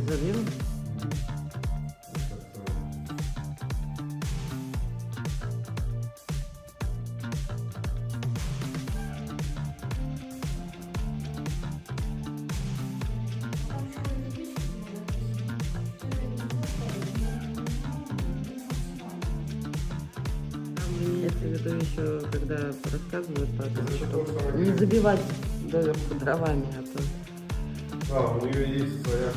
Завьем. Имеется в виду еще, когда рассказывают, что не забивать доверху дровами, а то... А, у нее есть своя...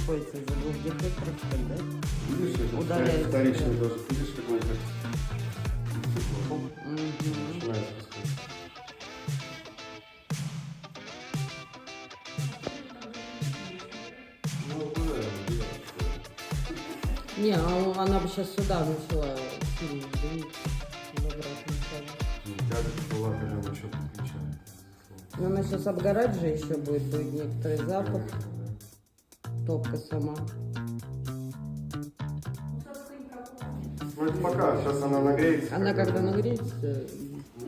Ходится за двух дефлекторов, да? Видишь, это Удаляется, вторичный да. тоже. Видишь, как он так... Начинает спускаться. Ну, куда я делаю? Не, она бы сейчас сюда начала сильно давить. В обратную сторону. Тяга была, когда мы что-то включали. Но она сейчас обгорать же еще будет некоторый запах. Топка сама. Ну это пока, сейчас она нагреется. Она когда нагреется,